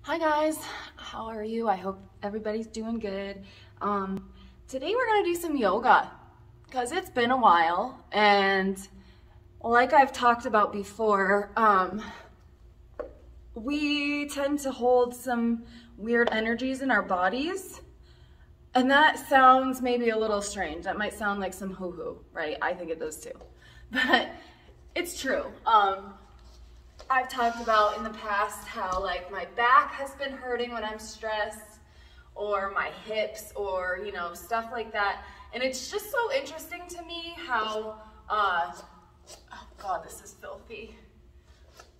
Hi guys, how are you? I hope everybody's doing good. Today we're gonna do some yoga because it's been a while, and like I've talked about before, we tend to hold some weird energies in our bodies, and that sounds maybe a little strange. That might sound like some hoo-hoo, right? I think it does too, but it's true. I've talked about in the past how like my back has been hurting when I'm stressed, or my hips, or stuff like that. And it's just so interesting to me how oh god, this is filthy.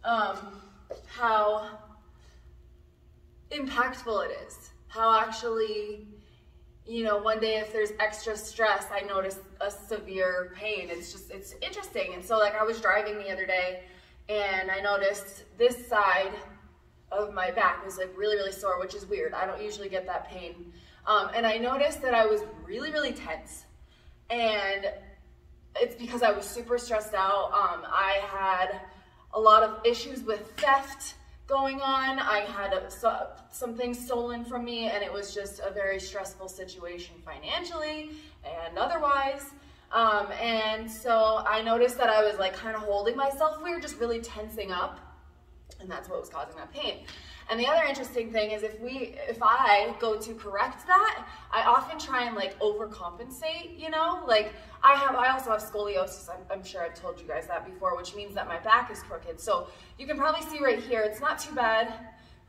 How impactful it is. How actually, one day if there's extra stress, I notice a severe pain. It's interesting. And so like I was driving the other day, and I noticed this side of my back was like really, really sore, which is weird. I don't usually get that pain. And I noticed that I was really, really tense. And it's because I was super stressed out. I had a lot of issues with theft going on. I had some things stolen from me, and it was just a very stressful situation financially and otherwise. And so I noticed that I was like kind of holding myself weird, just really tensing up, and that's what was causing that pain. And the other interesting thing is if I go to correct that, I often try and like overcompensate, like I also have scoliosis. I'm sure I've told you guys that before, which means that my back is crooked. So you can probably see right here, it's not too bad,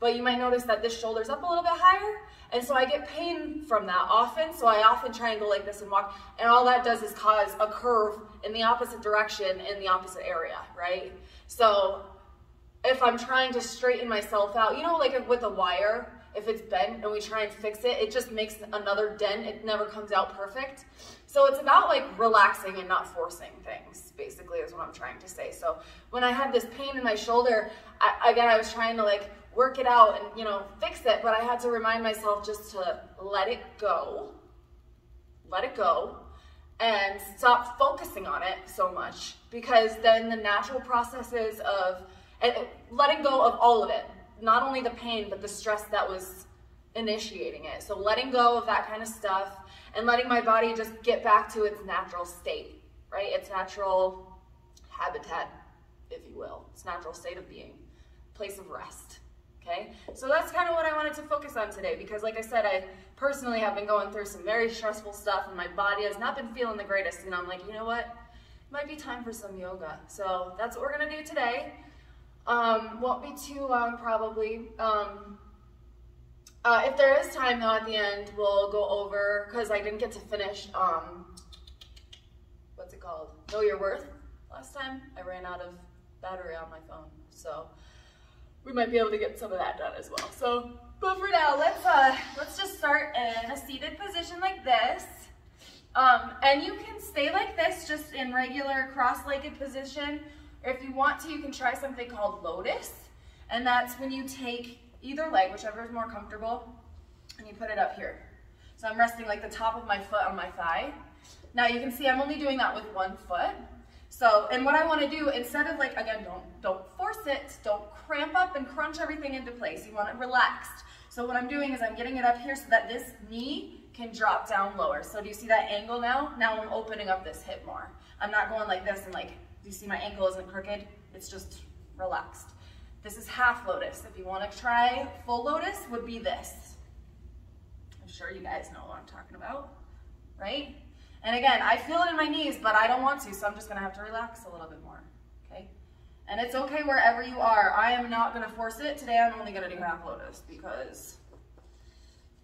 but you might notice that this shoulder's up a little bit higher. And so I get pain from that often. So I often try and go like this and walk. And all that does is cause a curve in the opposite direction in the opposite area, right? So if I'm trying to straighten myself out, like with a wire, if it's bent and we try and fix it, it just makes another dent. It never comes out perfect. So it's about like relaxing and not forcing things, basically is what I'm trying to say. So when I had this pain in my shoulder, I was trying to like work it out and, fix it, but I had to remind myself just to let it go, and stop focusing on it so much, because then the natural processes of letting go of all of it, not only the pain, but the stress that was initiating it. So letting go of that kind of stuff and letting my body just get back to its natural state, right? Its natural habitat, if you will, its natural state of being, place of rest. Okay, so that's kind of what I wanted to focus on today, because like I said, I personally have been going through some very stressful stuff, and my body has not been feeling the greatest, and I'm like, you know what, it might be time for some yoga. So that's what we're gonna do today. Won't be too long probably. If there is time though at the end, we'll go over, because I didn't get to finish, what's it called? Know Your Worth last time. I ran out of battery on my phone, so we might be able to get some of that done as well. So, but for now, let's just start in a seated position like this. And you can stay like this, just in regular cross-legged position. Or if you want to, you can try something called lotus. And that's when you take either leg, whichever is more comfortable, and you put it up here. So I'm resting like the top of my foot on my thigh. Now you can see I'm only doing that with one foot. So, and what I want to do, instead of like, again, don't force it, don't cramp up and crunch everything into place. You want it relaxed. So what I'm doing is I'm getting it up here so that this knee can drop down lower. So do you see that angle now? Now I'm opening up this hip more. I'm not going like this and like, do you see my ankle isn't crooked? It's just relaxed. This is half lotus. If you want to try full lotus, would be this. I'm sure you guys know what I'm talking about, right? And again, I feel it in my knees, but I don't want to, so I'm just gonna have to relax a little bit more, okay? And it's okay wherever you are. I am not gonna force it. Today I'm only gonna do half lotus because,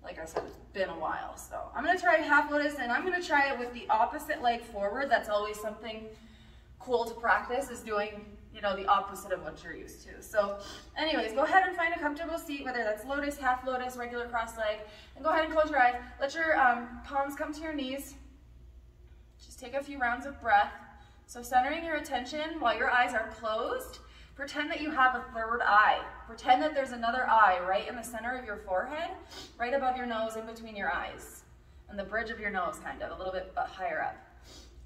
like I said, it's been a while. So I'm gonna try half lotus, and I'm gonna try it with the opposite leg forward. That's always something cool to practice, is doing, the opposite of what you're used to. So anyways, go ahead and find a comfortable seat, whether that's lotus, half lotus, regular cross leg, and go ahead and close your eyes. Let your palms come to your knees. Just take a few rounds of breath. So centering your attention while your eyes are closed, pretend that you have a third eye. Pretend that there's another eye right in the center of your forehead, right above your nose, in between your eyes, and the bridge of your nose, kind of, a little bit higher up.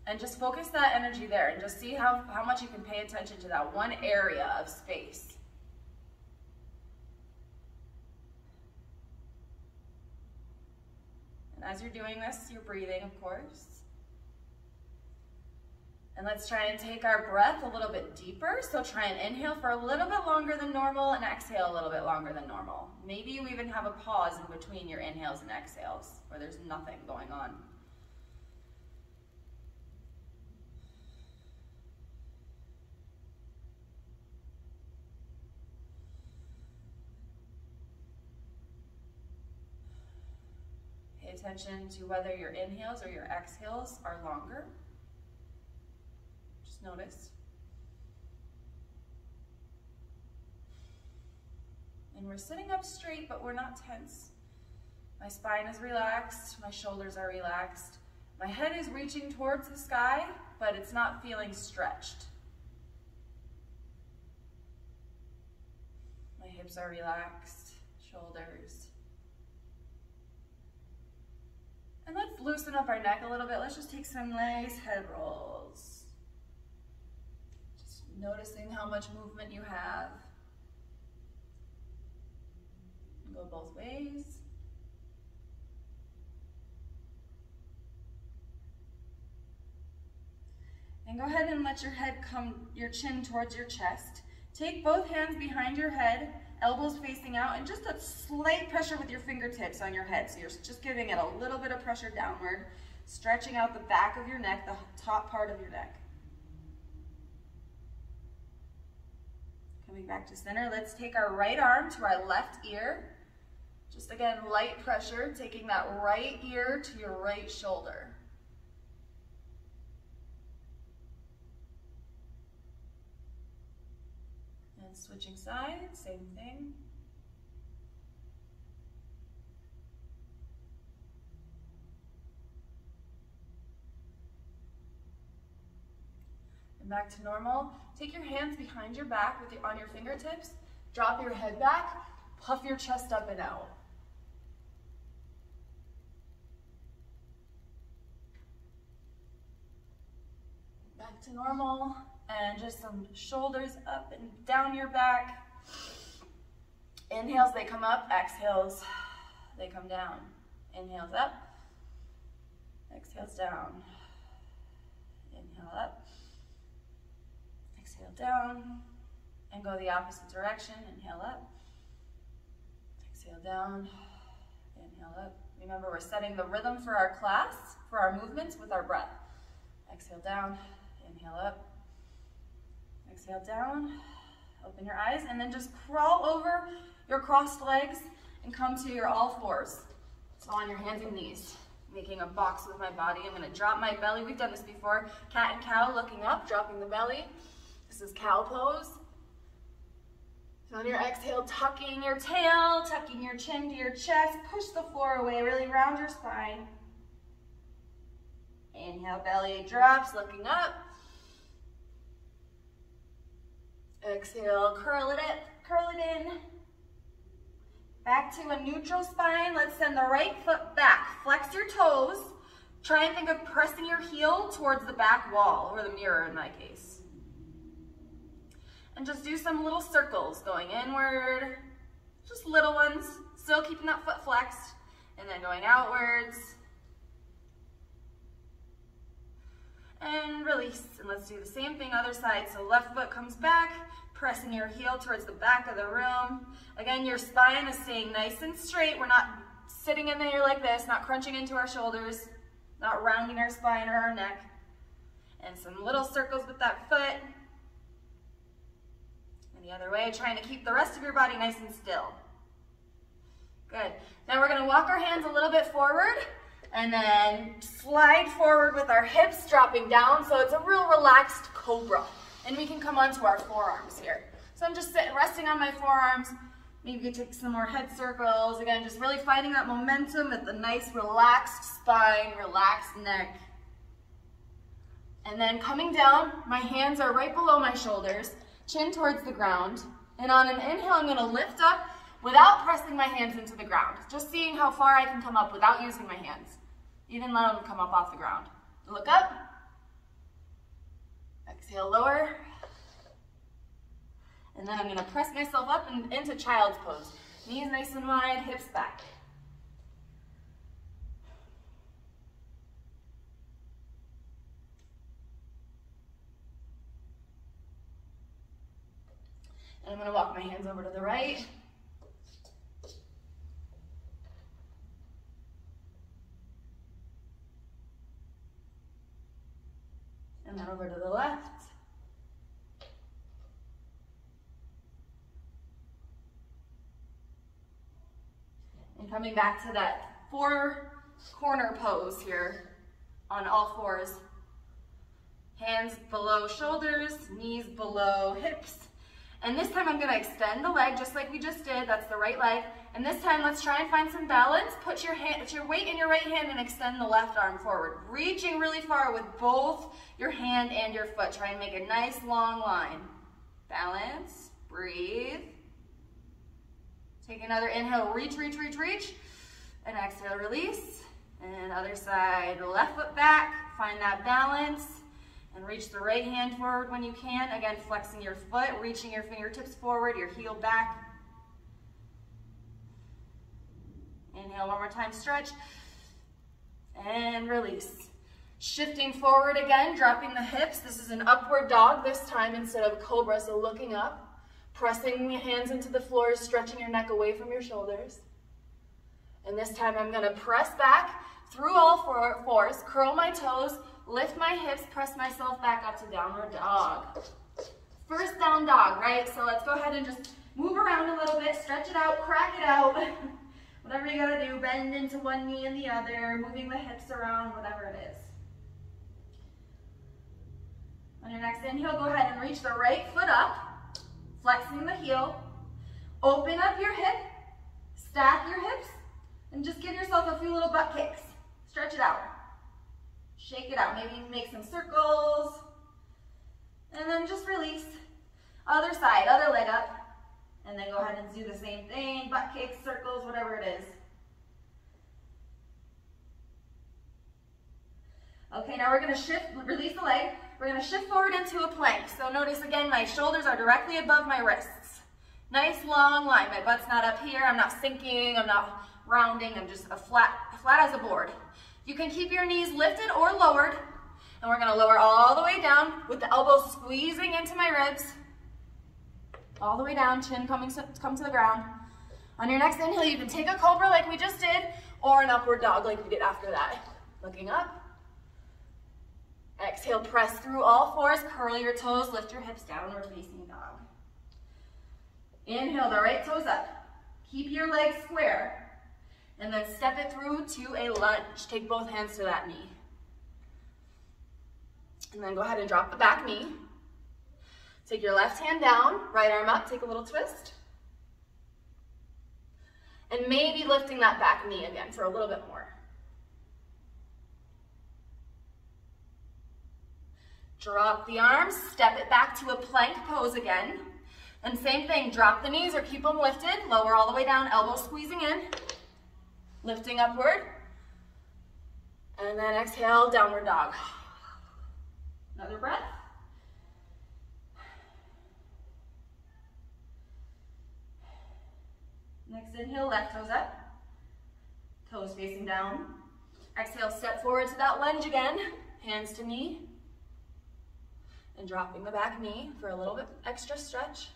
And just focus that energy there, and just see how much you can pay attention to that one area of space. As you're doing this, you're breathing, of course. And let's try and take our breath a little bit deeper. So try and inhale for a little bit longer than normal and exhale a little bit longer than normal. Maybe you even have a pause in between your inhales and exhales where there's nothing going on. Pay attention to whether your inhales or your exhales are longer. Just notice. And we're sitting up straight, but we're not tense. My spine is relaxed, my shoulders are relaxed. My head is reaching towards the sky, but it's not feeling stretched. My hips are relaxed, shoulders. And let's loosen up our neck a little bit. Let's just take some nice head rolls. Just noticing how much movement you have. Go both ways. And go ahead and let your chin towards your chest. Take both hands behind your head, elbows facing out, and just a slight pressure with your fingertips on your head. So you're just giving it a little bit of pressure downward, stretching out the back of your neck, the top part of your neck. Coming back to center, let's take our right arm to our left ear. Just again, light pressure, taking that right ear to your right shoulder. And switching sides, same thing. And back to normal. Take your hands behind your back on your fingertips. Drop your head back. Puff your chest up and out. Back to normal, and just some shoulders up and down your back. Inhales, they come up. Exhales, they come down. Inhales up. Exhales down. Inhale up. Exhale down. And go the opposite direction. Inhale up. Exhale down. Inhale up. Remember, we're setting the rhythm for our class, for our movements with our breath. Exhale down. Inhale up, exhale down, open your eyes, and then just crawl over your crossed legs and come to your all fours. So on your hands and knees, making a box with my body. I'm gonna drop my belly. We've done this before. Cat and cow, looking up, dropping the belly. This is cow pose. So on your exhale, tucking your tail, tucking your chin to your chest, push the floor away, really round your spine. Inhale, belly drops, looking up. Exhale, curl it in. Back to a neutral spine. Let's send the right foot back. Flex your toes. Try and think of pressing your heel towards the back wall, or the mirror in my case. And just do some little circles going inward. Just little ones. Still keeping that foot flexed. And then going outwards. And release. And let's do the same thing other side. So left foot comes back, pressing your heel towards the back of the room. Again, your spine is staying nice and straight. We're not sitting in there like this, not crunching into our shoulders, not rounding our spine or our neck. And some little circles with that foot. And the other way, trying to keep the rest of your body nice and still. Good. Now we're going to walk our hands a little bit forward. And then slide forward with our hips dropping down. So it's a real relaxed cobra. And we can come onto our forearms here. So I'm just resting on my forearms. Maybe you take some more head circles. Again, just really finding that momentum with the nice relaxed spine, relaxed neck. And then coming down, my hands are right below my shoulders, chin towards the ground. And on an inhale, I'm going to lift up without pressing my hands into the ground. Just seeing how far I can come up without using my hands. Even let them come up off the ground. Look up. Exhale, lower. And then I'm going to press myself up and into child's pose. Knees nice and wide, hips back. And I'm gonna walk my hands over to the right. And then over to the left. And coming back to that 4-corner pose here on all fours. Hands below shoulders, knees below hips. And this time I'm gonna extend the leg just like we just did. That's the right leg. And this time let's try and find some balance. Put your weight in your right hand and extend the left arm forward. Reaching really far with both your hand and your foot. Try and make a nice long line. Balance, breathe. Take another inhale, reach, reach, reach, reach. And exhale, release. And other side, left foot back. Find that balance. And reach the right hand forward when you can. Again, flexing your foot, reaching your fingertips forward, your heel back. Inhale one more time, stretch. And release. Shifting forward again, dropping the hips. This is an upward dog this time instead of cobra, so looking up. Pressing your hands into the floor, stretching your neck away from your shoulders. And this time I'm gonna press back through all fours, curl my toes, lift my hips, press myself back up to downward dog. First down dog, right? So let's go ahead and just move around a little bit, stretch it out, crack it out. Whatever you gotta do, bend into one knee and the other, moving the hips around, whatever it is. On your next inhale, go ahead and reach the right foot up, flexing the heel. Open up your hip, stack your hips, and just give yourself a few little butt kicks. Stretch it out. Shake it out. Maybe make some circles. And then just release. Other side, other leg up. And then go ahead and do the same thing. Butt kicks, circles, whatever it is. Okay, now we're going to shift, release the leg. We're going to shift forward into a plank. So notice again, my shoulders are directly above my wrists. Nice long line. My butt's not up here. I'm not sinking. I'm not rounding. I'm just flat as a board. You can keep your knees lifted or lowered. And we're going to lower all the way down with the elbows squeezing into my ribs. All the way down, chin come to the ground. On your next inhale, you can take a cobra like we just did, or an upward dog like we did after that. Looking up. Exhale, press through all fours, curl your toes, lift your hips, downward facing dog. Inhale the right toes up. Keep your legs square. And then step it through to a lunge. Take both hands to that knee. And then go ahead and drop the back knee. Take your left hand down, right arm up, take a little twist. And maybe lifting that back knee again for a little bit more. Drop the arms, step it back to a plank pose again. And same thing, drop the knees or keep them lifted, lower all the way down, elbows squeezing in. Lifting upward. And then exhale, downward dog. Another breath. Next inhale, left toes up. Toes facing down. Exhale, step forward to that lunge again. Hands to knee. And dropping the back knee for a little bit extra stretch.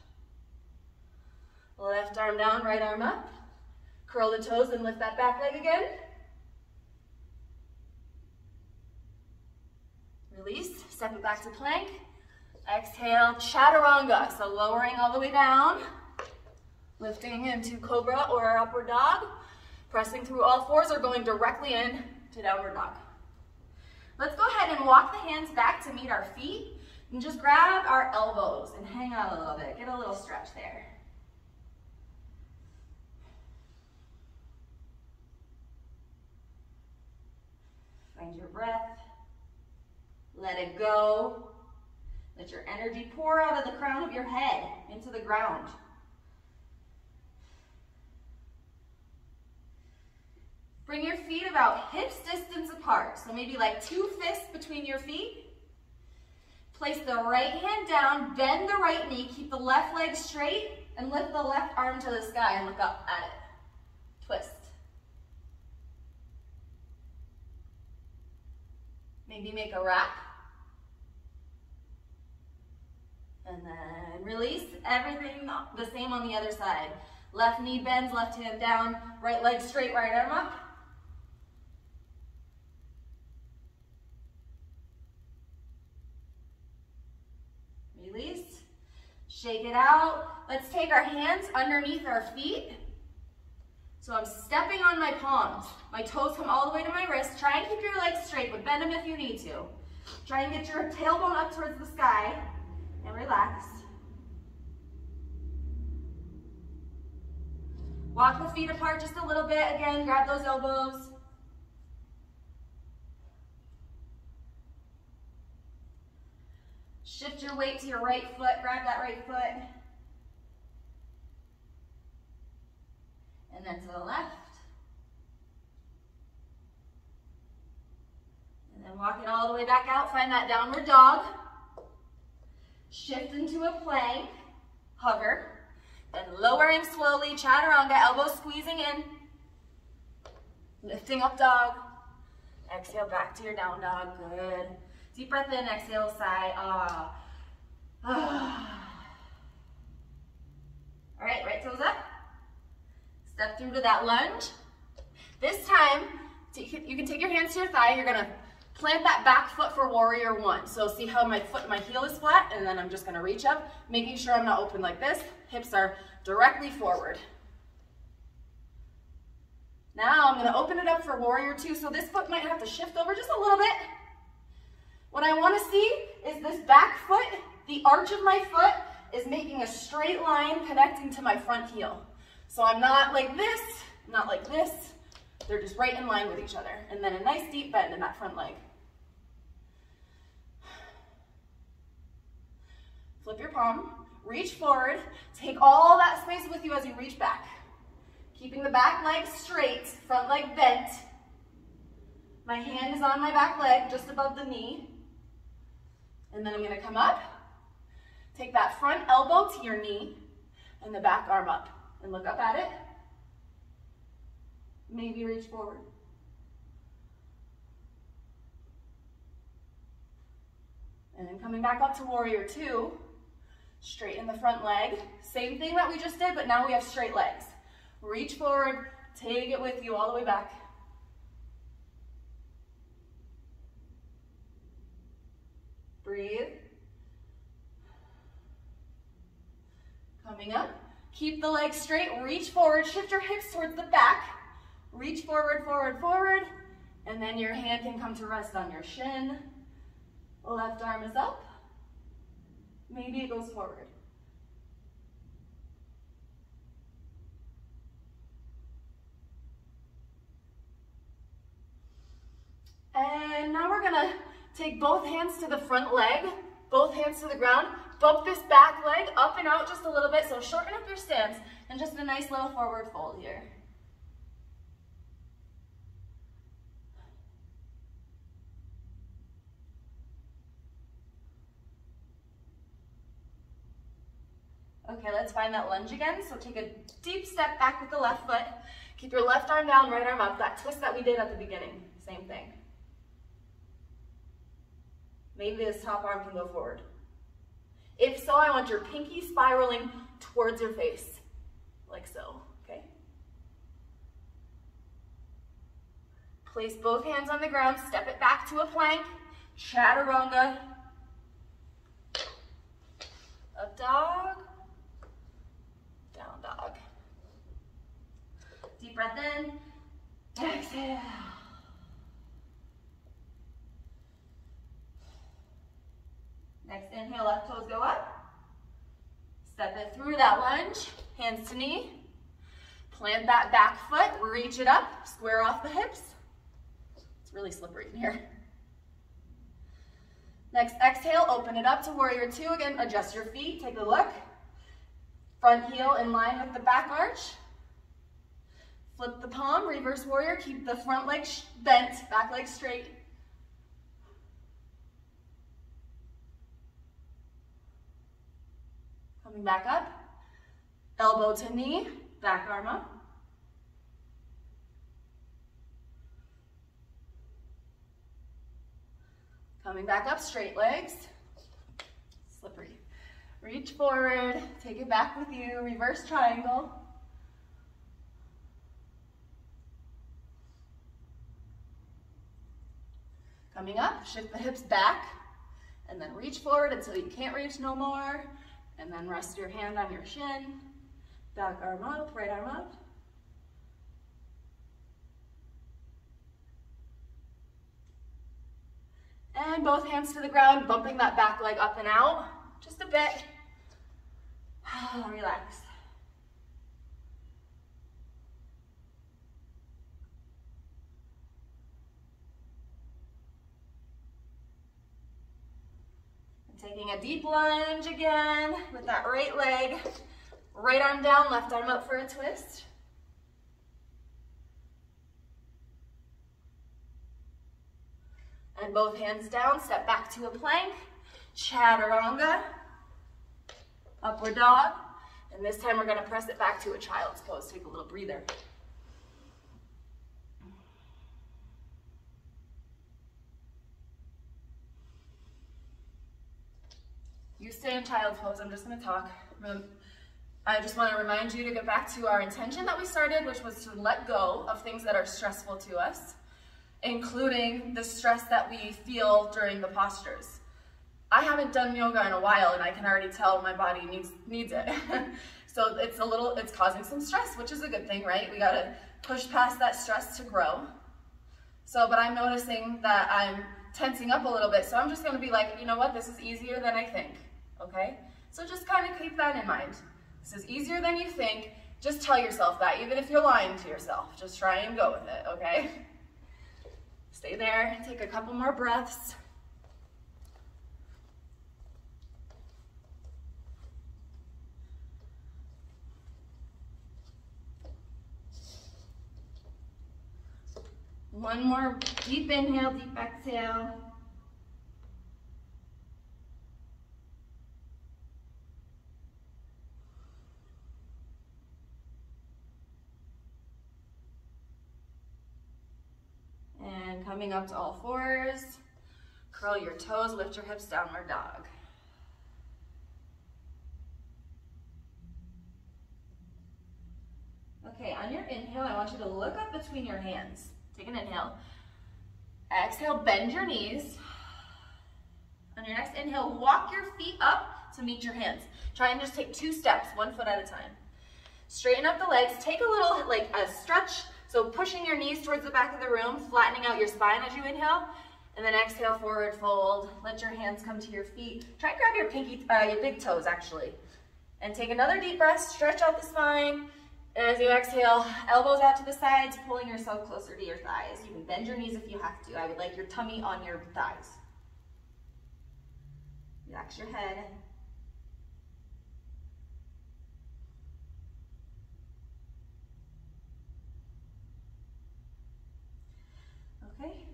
Left arm down, right arm up. Curl the toes and lift that back leg again. Release, step it back to plank. Exhale, chaturanga. So lowering all the way down. Lifting into cobra or upward dog. Pressing through all fours or going directly in to downward dog. Let's go ahead and walk the hands back to meet our feet. And just grab our elbows and hang out a little bit. Get a little stretch there. Find your breath. Let it go. Let your energy pour out of the crown of your head into the ground. Bring your feet about hips distance apart. So maybe like 2 fists between your feet. Place the right hand down, bend the right knee, keep the left leg straight, and lift the left arm to the sky and look up at it. Twist. Maybe make a wrap. And then release, everything the same on the other side. Left knee bends, left hand down, right leg straight, right arm up. Release, shake it out. Let's take our hands underneath our feet. So I'm stepping on my palms. My toes come all the way to my wrist. Try and keep your legs straight, but bend them if you need to. Try and get your tailbone up towards the sky and relax. Walk the feet apart just a little bit. Again, grab those elbows. Shift your weight to your right foot. Grab that right foot. And then to the left. And then walk it all the way back out. Find that downward dog. Shift into a plank. Hover. Then lowering slowly. Chaturanga. Elbows squeezing in. Lifting up dog. Exhale back to your down dog. Good. Deep breath in. Exhale sigh. Ah. Ah. All right, right toes up. Step through to that lunge. This time, you can take your hands to your thigh. You're gonna plant that back foot for warrior one. So see how my heel is flat, and then I'm just gonna reach up, making sure I'm not open like this. Hips are directly forward. Now I'm gonna open it up for warrior two. So this foot might have to shift over just a little bit. What I wanna see is this back foot, the arch of my foot is making a straight line connecting to my front heel. So I'm not like this, I'm not like this. They're just right in line with each other. And then a nice deep bend in that front leg. Flip your palm, reach forward, take all that space with you as you reach back. Keeping the back leg straight, front leg bent. My hand is on my back leg, just above the knee. And then I'm gonna come up, take that front elbow to your knee, and the back arm up. And look up at it. Maybe reach forward. And then coming back up to warrior two, straighten the front leg. Same thing that we just did, but now we have straight legs. Reach forward, take it with you all the way back. Breathe. Coming up. Keep the legs straight, reach forward, shift your hips towards the back. Reach forward, forward, forward. And then your hand can come to rest on your shin. Left arm is up. Maybe it goes forward. And now we're gonna take both hands to the front leg, both hands to the ground. Bump this back leg up and out just a little bit, so shorten up your stance, and just a nice little forward fold here. Okay, let's find that lunge again. So take a deep step back with the left foot. Keep your left arm down, right arm up. That twist that we did at the beginning, same thing. Maybe this top arm can go forward. If so, I want your pinky spiraling towards your face, like so, okay? Place both hands on the ground, step it back to a plank, chaturanga, up dog, down dog. Deep breath in, exhale. Next inhale, left toes go up. Step it through that lunge, hands to knee. Plant that back foot, reach it up, square off the hips. It's really slippery in here. Next exhale, open it up to warrior two. Again, adjust your feet, take a look. Front heel in line with the back arch. Flip the palm, reverse warrior, keep the front leg bent, back leg straight. Coming back up, elbow to knee, back arm up. Coming back up, straight legs, slippery. Reach forward, take it back with you, reverse triangle. Coming up, shift the hips back, and then reach forward until you can't reach no more, and then rest your hand on your shin. Back arm up, right arm up. And both hands to the ground, bumping that back leg up and out, just a bit. Relax. Taking a deep lunge again with that right leg. Right arm down, left arm up for a twist. And both hands down, step back to a plank. Chaturanga. Upward dog. And this time we're gonna press it back to a child's pose. Take a little breather. You stay in child's pose, I'm just gonna talk. I just wanna remind you to get back to our intention that we started, which was to let go of things that are stressful to us, including the stress that we feel during the postures. I haven't done yoga in a while and I can already tell my body needs it. So it's causing some stress, which is a good thing, right? We gotta push past that stress to grow. So, but I'm noticing that I'm tensing up a little bit, so I'm just gonna be like, you know what, this is easier than I think, okay? So just kind of keep that in mind. This is easier than you think. Just tell yourself that, even if you're lying to yourself. Just try and go with it, okay? Stay there, take a couple more breaths. One more deep inhale, deep exhale. And coming up to all fours, curl your toes, lift your hips, downward dog. Okay, on your inhale, I want you to look up between your hands. Take an inhale. Exhale, bend your knees. On your next inhale, walk your feet up to meet your hands. Try and just take 2 steps, 1 foot at a time. Straighten up the legs. Take a little, like a stretch. So pushing your knees towards the back of the room, flattening out your spine as you inhale. And then exhale, forward fold. Let your hands come to your feet. Try and grab your big toes, actually. And take another deep breath. Stretch out the spine. As you exhale, elbows out to the sides, pulling yourself closer to your thighs. You can bend your knees if you have to. I would like your tummy on your thighs. Relax your head. Okay.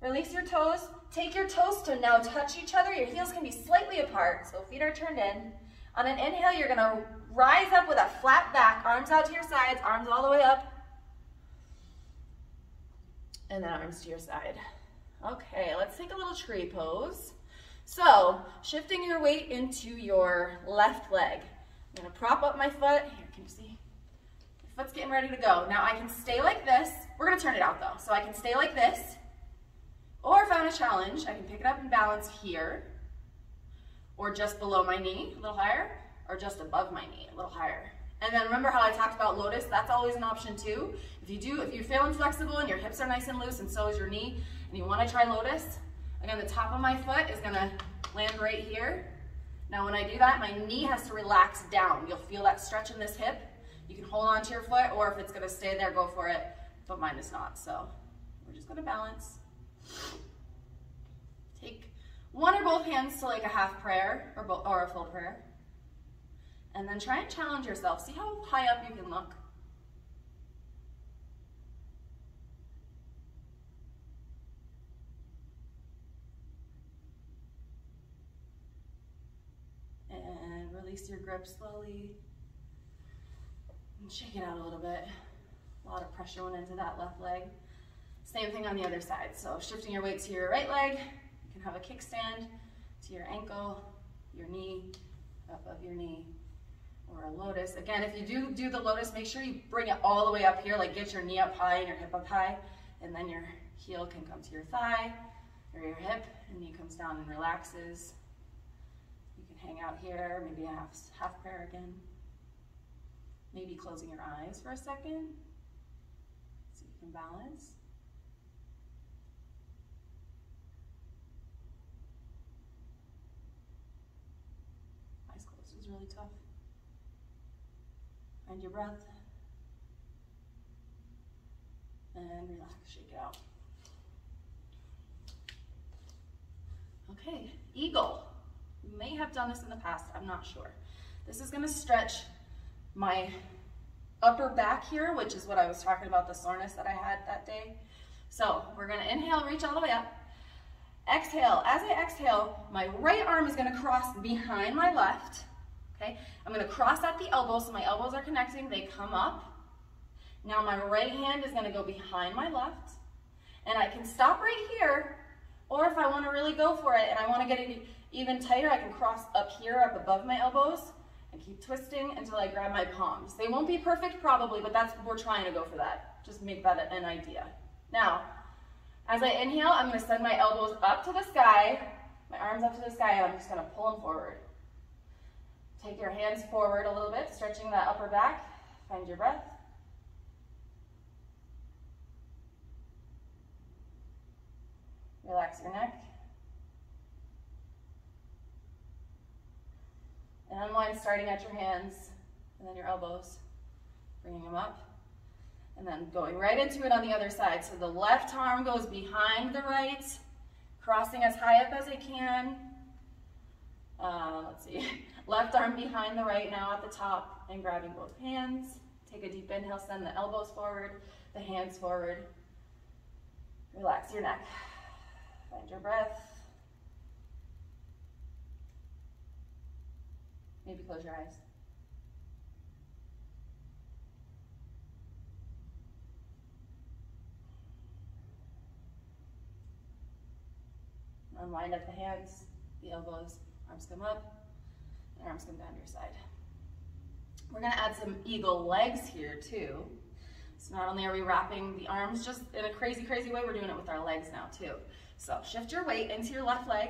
Release your toes. Take your toes to now touch each other. Your heels can be slightly apart, so feet are turned in. On an inhale, you're gonna rise up with a flat back, arms out to your sides, arms all the way up. And then arms to your side. Okay, let's take a little tree pose. So, shifting your weight into your left leg. I'm gonna prop up my foot. Here, can you see? My foot's getting ready to go. Now I can stay like this. We're gonna turn it out though. So I can stay like this. Or if I'm in a challenge, I can pick it up and balance here. Or just below my knee, a little higher, or just above my knee, a little higher. And then remember how I talked about lotus? That's always an option too. If you're feeling flexible and your hips are nice and loose and so is your knee, and you wanna try lotus, again, the top of my foot is gonna land right here. Now when I do that, my knee has to relax down. You'll feel that stretch in this hip. You can hold on to your foot, or if it's gonna stay there, go for it, but mine is not, so we're just gonna balance. Take one or both hands to like a half prayer or a full prayer. And then try and challenge yourself. See how high up you can look. And release your grip slowly. And shake it out a little bit. A lot of pressure went into that left leg. Same thing on the other side. So shifting your weight to your right leg. You can have a kickstand to your ankle, your knee, up of your knee, or a lotus. Again, if you do the lotus, make sure you bring it all the way up here, like get your knee up high and your hip up high, and then your heel can come to your thigh or your hip, and knee comes down and relaxes. You can hang out here, maybe a half prayer again. Maybe closing your eyes for a second so you can balance. Eyes closed is really tough. Find your breath and relax, shake it out. Okay, eagle. You may have done this in the past, I'm not sure. This is gonna stretch my upper back here, which is what I was talking about, the soreness that I had that day. So we're gonna inhale, reach all the way up. Exhale, as I exhale, my right arm is gonna cross behind my left. Okay, I'm gonna cross at the elbow, so my elbows are connecting, they come up. Now my right hand is gonna go behind my left, and I can stop right here, or if I wanna really go for it and I wanna get it even tighter, I can cross up here, up above my elbows, and keep twisting until I grab my palms. They won't be perfect probably, but we're trying to go for that. Just make that an idea. Now, as I inhale, I'm gonna send my elbows up to the sky, my arms up to the sky, and I'm just gonna pull them forward. Take your hands forward a little bit, stretching that upper back. Find your breath. Relax your neck. And unwind, starting at your hands and then your elbows, bringing them up. And then going right into it on the other side. So the left arm goes behind the right, crossing as high up as I can. Let's see, left arm behind the right now at the top, and grabbing both hands. Take a deep inhale, send the elbows forward, the hands forward. Relax your neck. Find your breath. Maybe close your eyes. Unwind at the hands, the elbows, arms come up, and arms come down to your side. We're gonna add some eagle legs here too. So not only are we wrapping the arms just in a crazy, crazy way, we're doing it with our legs now too. So shift your weight into your left leg.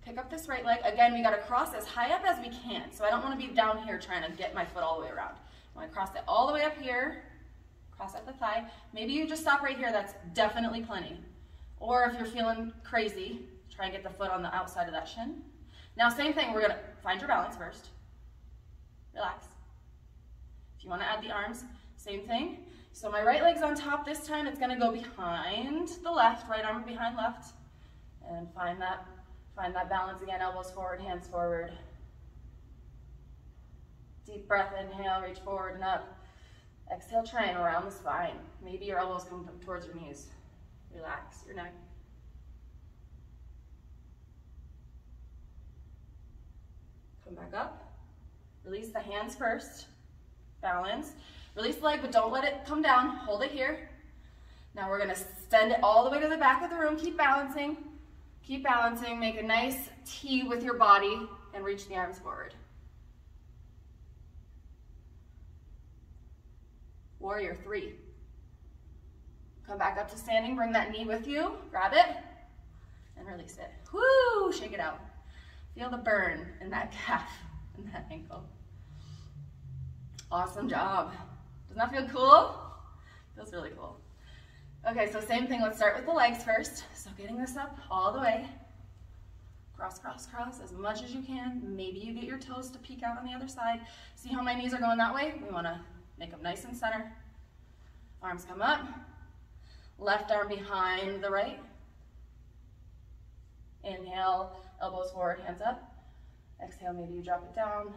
Pick up this right leg. Again, we gotta cross as high up as we can. So I don't wanna be down here trying to get my foot all the way around. I wanna cross it all the way up here, cross at the thigh. Maybe you just stop right here, that's definitely plenty. Or if you're feeling crazy, try and get the foot on the outside of that shin. Now same thing, we're gonna find your balance first. Relax. If you wanna add the arms, same thing. So my right leg's on top this time, it's gonna go behind the left, right arm behind left. And find that balance again, elbows forward, hands forward. Deep breath, inhale, reach forward and up. Exhale, try and around the spine. Maybe your elbows come towards your knees. Relax your neck. Come back up. Release the hands first. Balance. Release the leg, but don't let it come down. Hold it here. Now we're gonna extend it all the way to the back of the room. Keep balancing. Keep balancing. Make a nice T with your body and reach the arms forward. Warrior 3. Come back up to standing, bring that knee with you, grab it, and release it. Woo, shake it out. Feel the burn in that calf and that ankle. Awesome job. Doesn't that feel cool? Feels really cool. Okay, so same thing, let's start with the legs first. So getting this up all the way. Cross, cross, cross as much as you can. Maybe you get your toes to peek out on the other side. See how my knees are going that way? We wanna make them nice and center. Arms come up. Left arm behind the right. Inhale, elbows forward, hands up. Exhale, maybe you drop it down.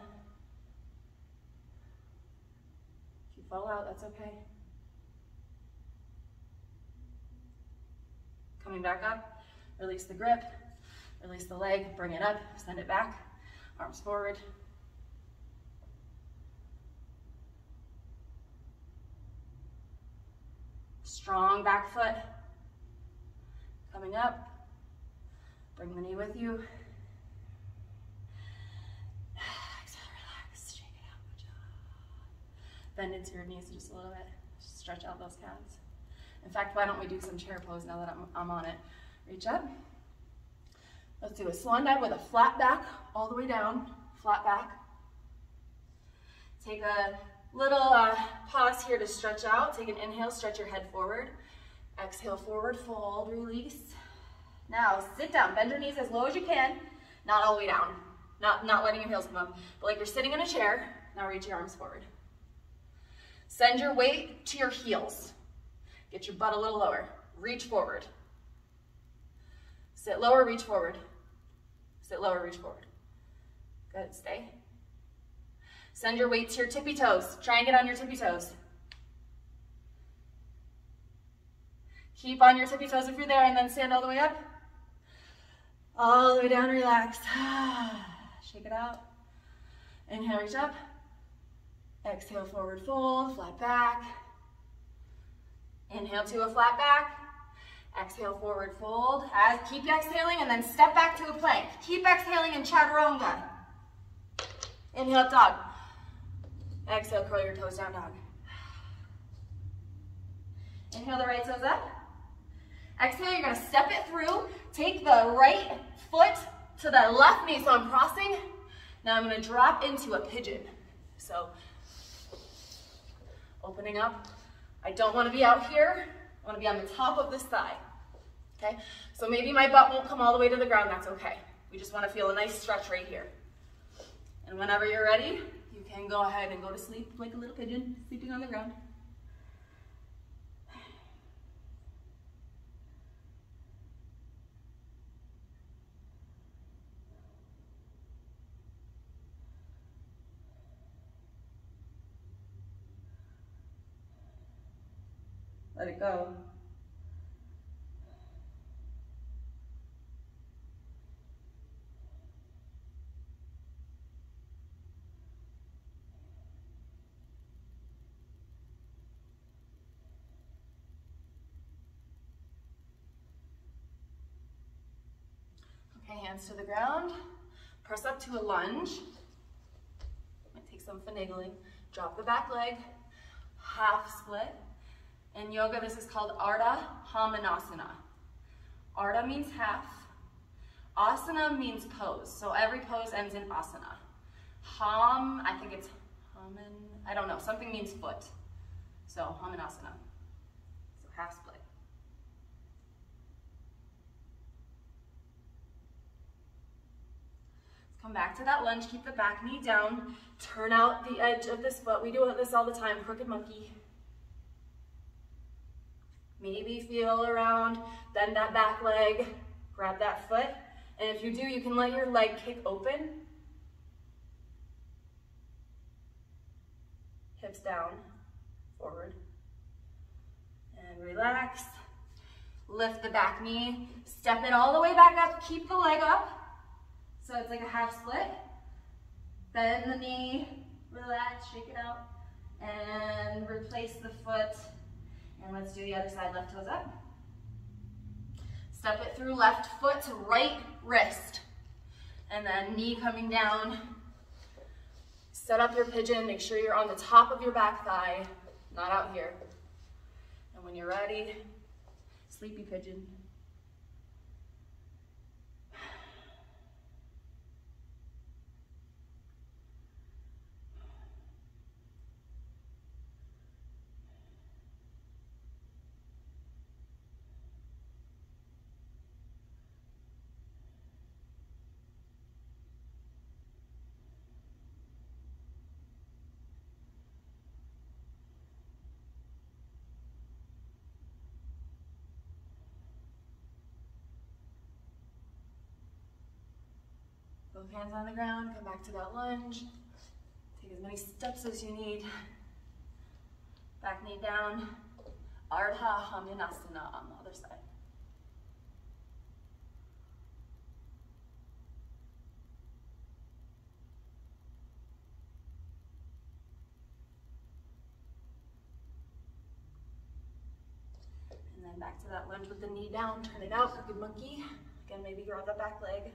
If you fall out, that's okay. Coming back up, release the grip, release the leg, bring it up, send it back, arms forward. Strong back foot. Coming up, bring the knee with you. Bend into your knees just a little bit. Stretch out those calves. In fact, why don't we do some chair pose now that I'm on it? Reach up. Let's do a swan dive with a flat back all the way down. Flat back. Take a little pause here to stretch out. Take an inhale, stretch your head forward. Exhale, forward, fold, release. Now sit down, bend your knees as low as you can, not all the way down. Not letting your heels come up, but like you're sitting in a chair. Now reach your arms forward. Send your weight to your heels. Get your butt a little lower. Reach forward. Sit lower, reach forward. Sit lower, reach forward. Good, stay. Send your weight to your tippy toes. Try and get on your tippy toes. Keep on your tippy toes if you're there, and then stand all the way up. All the way down, relax. Shake it out. Inhale, reach up. Exhale, forward fold, flat back. Inhale to a flat back. Exhale, forward fold. Keep exhaling and then step back to a plank. Keep exhaling in chaturanga. Inhale, dog. Exhale, curl your toes down, dog. Inhale the right toes up. Exhale, you're gonna step it through. Take the right foot to the left knee, so I'm crossing. Now I'm gonna drop into a pigeon. So, opening up. I don't wanna be out here. I wanna be on the top of this thigh, okay? So maybe my butt won't come all the way to the ground, that's okay. We just wanna feel a nice stretch right here. And whenever you're ready, you can go ahead and go to sleep like a little pigeon, sleeping on the ground. Let it go. Okay, hands to the ground. Press up to a lunge. Might take some finagling. Drop the back leg. Half split. In yoga, this is called Ardha Hamanasana. Ardha means half. Asana means pose. So every pose ends in asana. Ham, I think it's haman, I don't know, something means foot. So Hamanasana. So half split. Let's come back to that lunge. Keep the back knee down. Turn out the edge of this foot. We do this all the time, crooked monkey. Maybe feel around, bend that back leg, grab that foot. And if you do, you can let your leg kick open. Hips down, forward. And relax. Lift the back knee, step it all the way back up, keep the leg up. So it's like a half split. Bend the knee, relax, shake it out. And replace the foot. And let's do the other side, left toes up. Step it through left foot to right wrist. And then knee coming down. Set up your pigeon, make sure you're on the top of your back thigh, not out here. And when you're ready, sleepy pigeon. Both hands on the ground, come back to that lunge. Take as many steps as you need. Back knee down. Ardha Hamanasana on the other side. And then back to that lunge with the knee down, turn it out, crooked monkey. Again, maybe grab the back leg.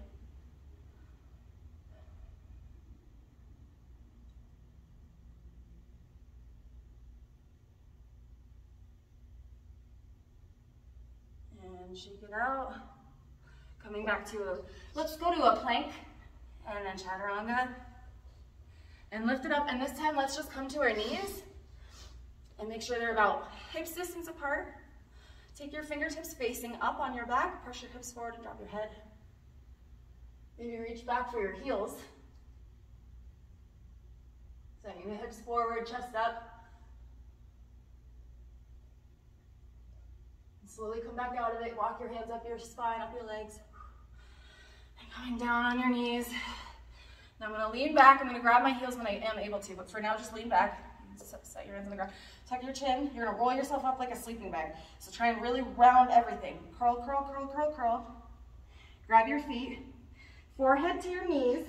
And shake it out. Coming back to let's go to a plank and then chaturanga. And lift it up, and this time let's just come to our knees and make sure they're about hips distance apart. Take your fingertips facing up on your back, press your hips forward and drop your head. Maybe reach back for your heels. Sending the hips forward, chest up. And slowly come back out of it. Walk your hands up your spine, up your legs. And coming down on your knees. Now I'm going to lean back. I'm going to grab my heels when I am able to, but for now, just lean back. Set your hands on the ground. Tuck your chin. You're going to roll yourself up like a sleeping bag. So try and really round everything. Curl, curl, curl, curl, curl. Grab your feet. Forehead to your knees.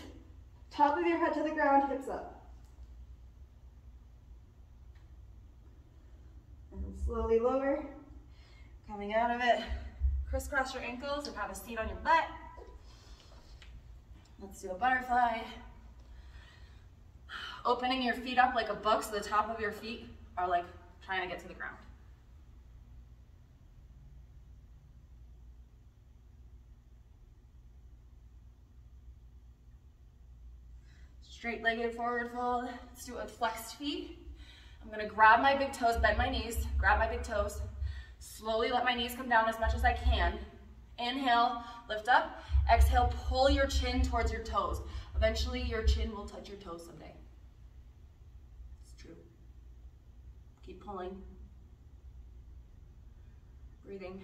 Top of your head to the ground, hips up. And slowly lower. Coming out of it. Crisscross your ankles or have a seat on your butt. Let's do a butterfly. Opening your feet up like a book so the top of your feet are like trying to get to the ground. Straight-legged forward fold. Let's do it with flexed feet. I'm going to grab my big toes, bend my knees, grab my big toes. Slowly let my knees come down as much as I can. Inhale, lift up. Exhale, pull your chin towards your toes. Eventually, your chin will touch your toes someday. It's true. Keep pulling. Breathing.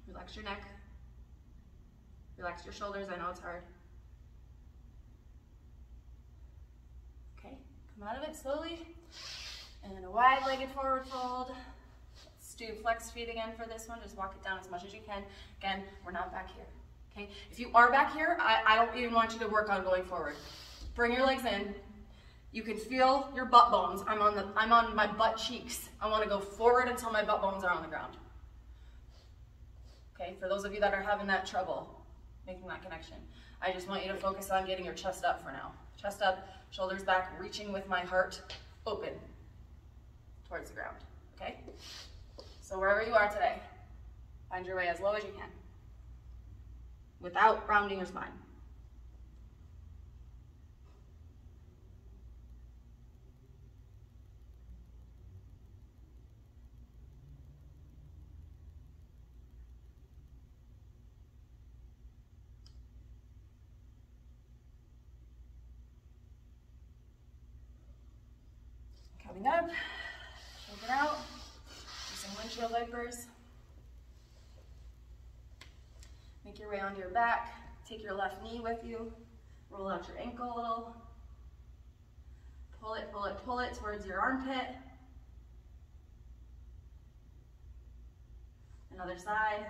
Relax your neck. Relax your shoulders. I know it's hard. Okay, come out of it slowly. And a wide-legged forward fold. Let's do flexed feet again for this one. Just walk it down as much as you can. Again, we're not back here. Okay? If you are back here, I don't even want you to work on going forward. Bring your legs in. You can feel your butt bones. I'm on my butt cheeks. I want to go forward until my butt bones are on the ground. Okay? For those of you that are having that trouble making that connection, I just want you to focus on getting your chest up for now. Chest up, shoulders back, reaching with my heart open towards the ground. Okay? So wherever you are today, find your way as low as you can without rounding your spine. Coming up, shake it out. Some windshield wipers. Make your way onto your back. Take your left knee with you. Roll out your ankle a little. Pull it, pull it, pull it towards your armpit. Another side.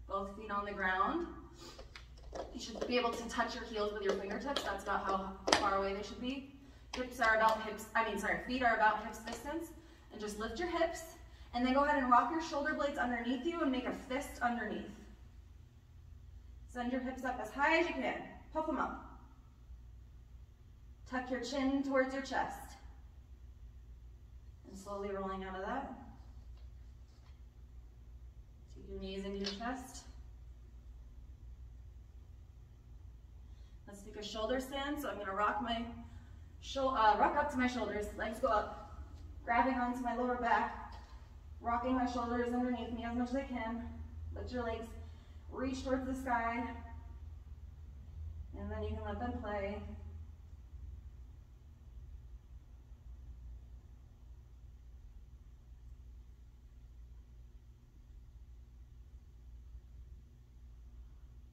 Both feet on the ground. You should be able to touch your heels with your fingertips. That's about how far away they should be. Feet are about hips distance. And just lift your hips. And then go ahead and rock your shoulder blades underneath you and make a fist underneath. Send your hips up as high as you can. Puff them up. Tuck your chin towards your chest. And slowly rolling out of that. Take your knees into your chest. Let's take a shoulder stand. So I'm going to rock up to my shoulders. Legs go up. Grabbing onto my lower back. Rocking my shoulders underneath me as much as I can. Let your legs reach towards the sky. And then you can let them play.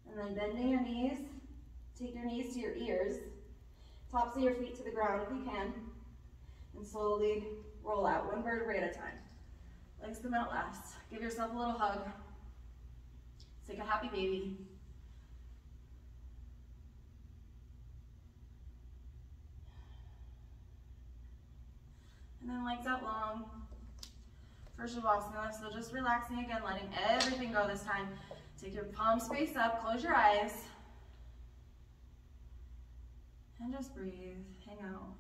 And then bending your knees. Take your knees to your ears, tops of your feet to the ground if you can, and slowly roll out, one vertebrae at a time. Legs come out last. Give yourself a little hug. Take a happy baby. And then legs out long for Shavasana. So just relaxing again, letting everything go this time. Take your palms face up, close your eyes. And just breathe, hang out.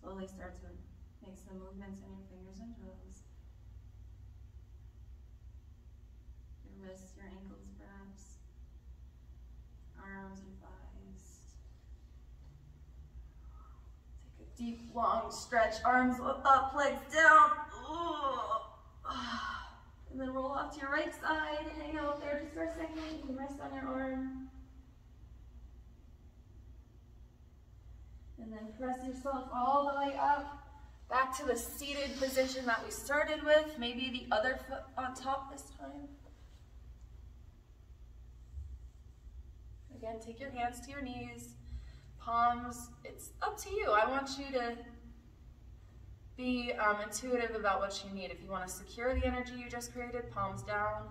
Slowly start to make some movements in your fingers and toes. Your wrists, your ankles perhaps. Arms and thighs. Take a deep, long stretch. Arms up, legs down. And then roll off to your right side. Hang out there just for a second. You can rest on your arm. And then press yourself all the way up, back to the seated position that we started with, maybe the other foot on top this time. Again, take your hands to your knees, palms, it's up to you. I want you to be intuitive about what you need. If you want to secure the energy you just created, palms down.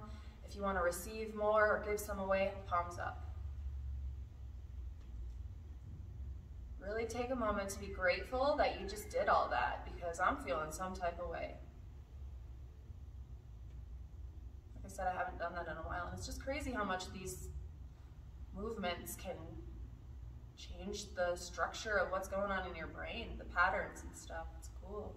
If you want to receive more or give some away, palms up. Really take a moment to be grateful that you just did all that, because I'm feeling some type of way. Like I said, I haven't done that in a while, and it's just crazy how much these movements can change the structure of what's going on in your brain, the patterns and stuff. It's cool.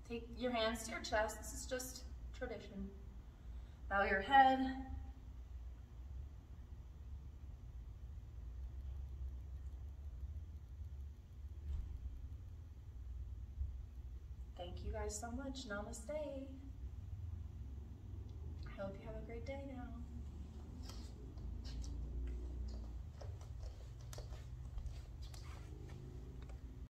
Take your hands to your chest. This is just tradition. Bow your head. Thank you guys so much. Namaste. I hope you have a great day now.